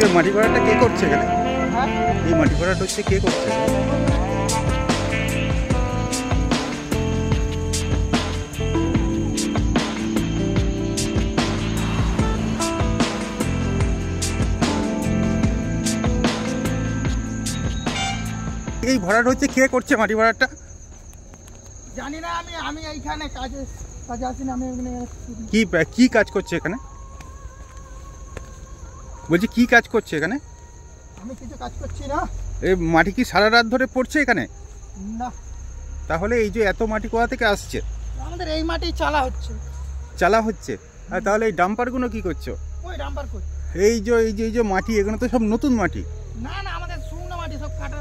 বলছি মাটি ভরাটটা কে করছে এখানে? হ্যাঁ, এই মাটি ভরাট হচ্ছে কে করছে? এই ভরাট হচ্ছে কে করছে মাটি ভরাটটা? জানি না, আমি এইখানে কাজে আছি না, আমি এখানে কি কাজ করছে এখানে? বলছি কি কাজ করছে এখানে? আমি কিছু কাজ করছি না। এই মাটি কি সারা রাত ধরে পড়ছে এখানে? না, তাহলে এই যে এত মাটি কোথা থেকে আসছে? আমাদের এই মাটি চালা হচ্ছে। চালা হচ্ছে? আর তাহলে এই ডাম্পারগুলো কি করছো? ওই ডাম্পার কই? এই যে মাটি, এগুলো তো সব নতুন মাটি। না না, আমাদের শুকনো মাটি সব কাটা।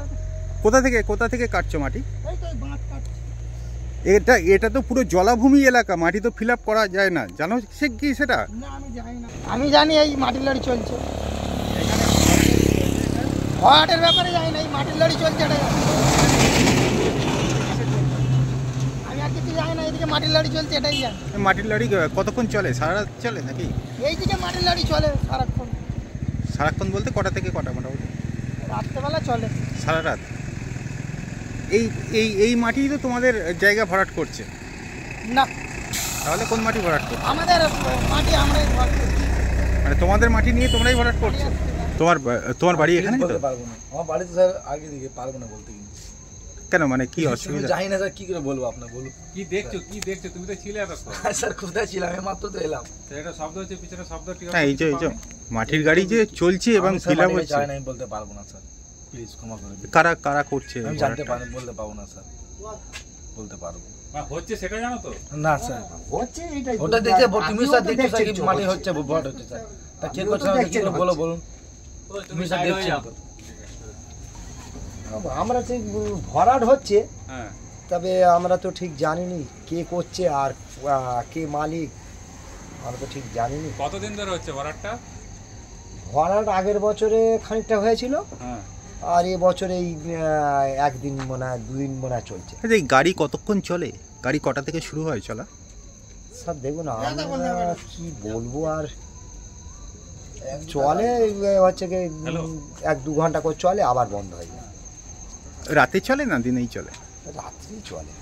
কোথা থেকে কাটছো মাটি? এই তো বাঁধ কাটছে। এটা তো পুরো জলাভূমি এলাকা, মাটি তো ফিল আপ করা যায় না, জানো সে কি সেটা? না, আমি জানি না। আমি জানি এই মাটির লড়ি চলছে। ভরাটের ব্যাপারে জানি না, এই মাটির লড়ি চলছে এটা জানি। আমি আর কিছু জানি না, এদিকে মাটির লড়ি চলছে এটাই জানি। মাটির লরি কতক্ষণ চলে? সারা রাত চলে নাকি? এইদিকে মাটির লড়ি চলে সারাক্ষণ। সারাক্ষণ বলতে কটা থেকে কটা মোটামুটি? রাত্রেবেলা চলে। সারা রাত? এই মাটি তো তোমাদের জায়গা ভরাট করছে না, তাহলে কোন মাটি ভরাট করছে? আমাদের মাটি আমরাই ভরাট করছি। মানে তোমাদের মাটি নিয়ে তোমরাই ভরাট করছো? তোমার বাড়ি এখানে তো? পারবো না, আমার বাড়িতে স্যার আগে দিকে পারবো না বলতে। কেন, মানে কি অসুবিধা? জানি না স্যার, কি করে বলবো আপনার, বলুন। কি দেখছো তুমি তো ছিলে এতক্ষণ। স্যার কোথায় ছিলাম, আমি মাত্র তো এলাম। তো এটা শব্দ হচ্ছে, পিছনে শব্দ ঠিক আছে? হ্যাঁ, এই যে মাটির গাড়ি যে চলছে এবং ফিল আপ হচ্ছে। আমি বলতে পারবো না স্যার, প্লিজ ক্ষমা করে দিন। কারা করছে? আমি জানতে পারি, বলতে পারবো না স্যার, বলতে পারবো হচ্ছে সেটা জানো তো? না স্যার, হচ্ছে এইটাই। ওটা দেখে তুমি স্যার দেখছো কি মাটি হচ্ছে, ভরাট হচ্ছে স্যার। তা কে করছে না কি করে বলো, বলুন। তুমি স্যার দেখছো তো? আমরা ঠিক ভরাট হচ্ছে, হ্যাঁ, তবে আমরা তো ঠিক জানিনি কে করছে আর কে মালিক, আমরা তো ঠিক জানিনি। কতদিন ধরে হচ্ছে ভরাটটা? ভরাট আগের বছরে খানিকটা হয়েছিল, হ্যাঁ, আর এ বছরে এই একদিন মনে হয়, দুদিন মনে হয় চলছে। আচ্ছা, এই গাড়ি কতক্ষণ চলে? গাড়ি কটা থেকে শুরু হয় চলা? স্যার দেখুন, আমরা কি বলবো, আর চলে হচ্ছে কি 1-2 ঘন্টা করে চলে, আবার বন্ধ হয়ে যায়। রাতে চলে না দিনেই চলে? রাত্রি চলে।